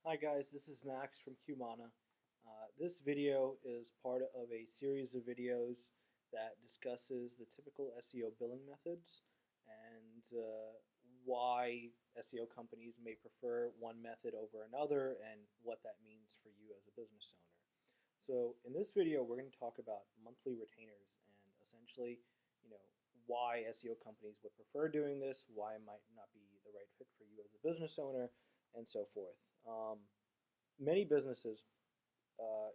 Hi guys, this is Max from Cumana. This video is part of a series of videos that discusses the typical SEO billing methods and why SEO companies may prefer one method over another and what that means for you as a business owner. So in this video, we're going to talk about monthly retainers and essentially, you know, why SEO companies would prefer doing this, why it might not be the right fit for you as a business owner, and so forth. Many businesses, and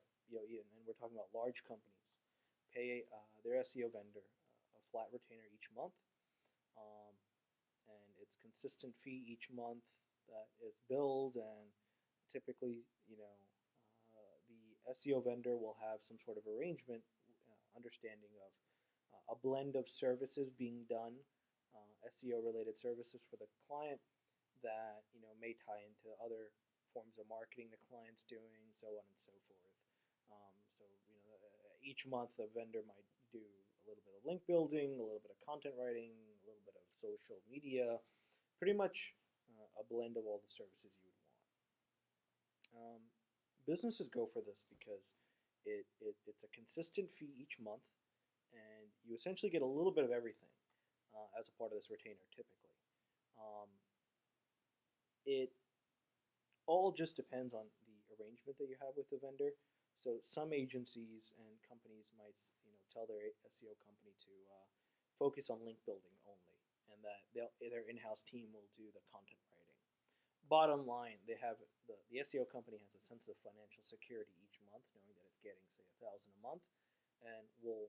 we're talking about large companies, pay their SEO vendor a flat retainer each month, um, and it's consistent fee each month that is billed, and typically, the SEO vendor will have some sort of arrangement, understanding of a blend of services being done, SEO related services for the client that may tie into other forms of marketing the client's doing, so on and so forth. Each month the vendor might do a little bit of link building, a little bit of content writing, a little bit of social media, pretty much a blend of all the services you would want. Businesses go for this because it's a consistent fee each month, and you essentially get a little bit of everything as a part of this retainer typically. Um, it all just depends on the arrangement that you have with the vendor. So some agencies and companies might, tell their SEO company to focus on link building only, and that their in-house team will do the content writing. Bottom line, the SEO company has a sense of financial security each month, knowing that it's getting say 1,000 a month, and will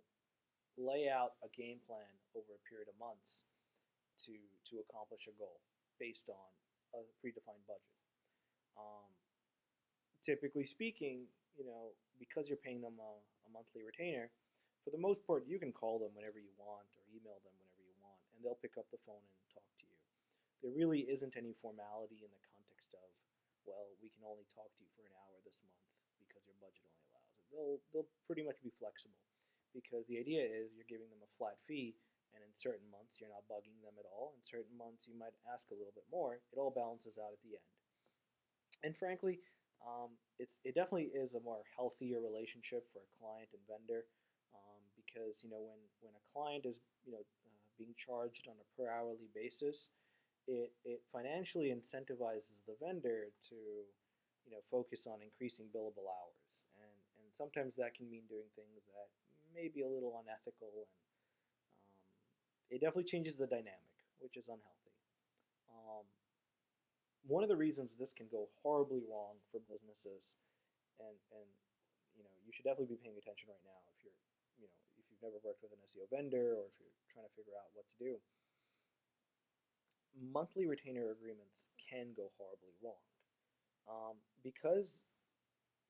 lay out a game plan over a period of months to accomplish a goal based on a predefined budget. Um, Typically speaking, because you're paying them a monthly retainer, for the most part, you can call them whenever you want or email them whenever you want, and they'll pick up the phone and talk to you. There really isn't any formality in the context of, well, we can only talk to you for an hour this month because your budget only allows it. They'll pretty much be flexible because the idea is you're giving them a flat fee, and in certain months you're not bugging them at all. In certain months you might ask a little bit more. It all balances out at the end. And frankly, it definitely is a more healthier relationship for a client and vendor, because when a client is being charged on a per hourly basis, it financially incentivizes the vendor to focus on increasing billable hours, and sometimes that can mean doing things that may be a little unethical, and it definitely changes the dynamic, which is unhealthy. Um, One of the reasons this can go horribly wrong for businesses, and you should definitely be paying attention right now if if you've never worked with an SEO vendor or if you're trying to figure out what to do. Monthly retainer agreements can go horribly wrong, because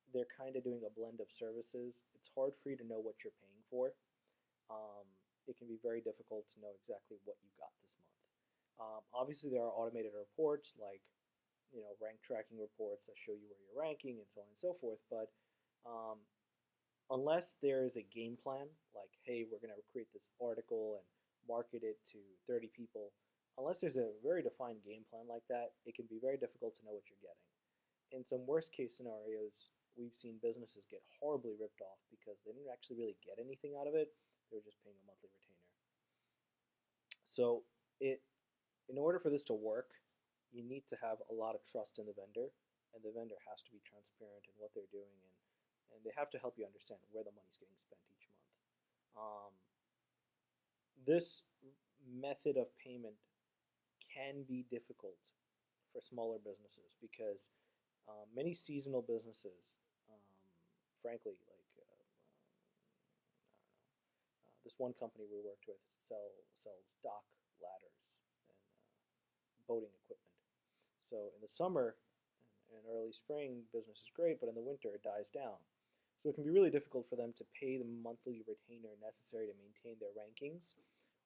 they're kind of doing a blend of services. It's hard for you to know what you're paying for. Um, it can be very difficult to know exactly what you got this month. Obviously, there are automated reports like rank tracking reports that show you where you're ranking and so on and so forth. But um, unless there is a game plan, like hey, we're going to create this article and market it to 30 people, unless there's a very defined game plan like that, it can be very difficult to know what you're getting. In some worst case scenarios, we've seen businesses get horribly ripped off because they didn't actually really get anything out of it. They were just paying a monthly retainer. So it in order for this to work, you need to have a lot of trust in the vendor, and the vendor has to be transparent in what they're doing, and they have to help you understand where the money's getting spent each month. Um, this method of payment can be difficult for smaller businesses because many seasonal businesses, frankly, like I don't know, this one company we worked with sells dock ladders and boating equipment. So in the summer and early spring, business is great, but in the winter it dies down. So it can be really difficult for them to pay the monthly retainer necessary to maintain their rankings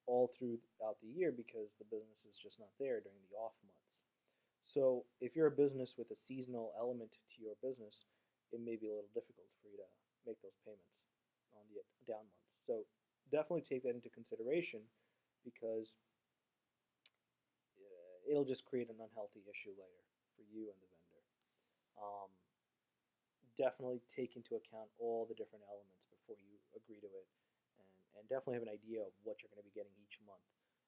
all throughout the year because the business is just not there during the off months. So if you're a business with a seasonal element to your business, it may be a little difficult for you to make those payments on the down months. So definitely take that into consideration because it'll just create an unhealthy issue later for you and the vendor. Um, Definitely take into account all the different elements before you agree to it, and definitely have an idea of what you're going to be getting each month.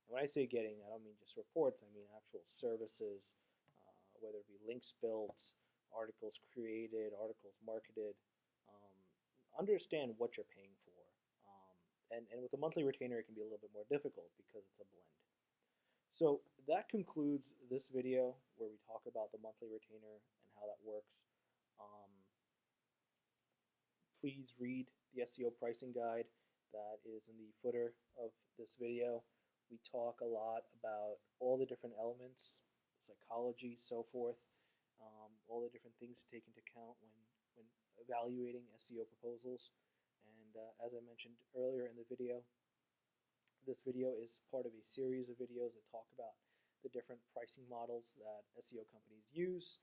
And when I say getting, I don't mean just reports, I mean actual services, whether it be links built, articles created, articles marketed. Um, Understand what you're paying for. And with a monthly retainer, it can be a little bit more difficult because it's a blend. So that concludes this video where we talk about the monthly retainer and how that works. Um, Please read the SEO pricing guide that is in the footer of this video. We talk a lot about all the different elements, psychology, so forth, all the different things to take into account when evaluating SEO proposals. And as I mentioned earlier in the video, this video is part of a series of videos that talk about the different pricing models that SEO companies use.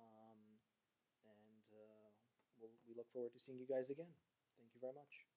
Um, and we look forward to seeing you guys again. Thank you very much.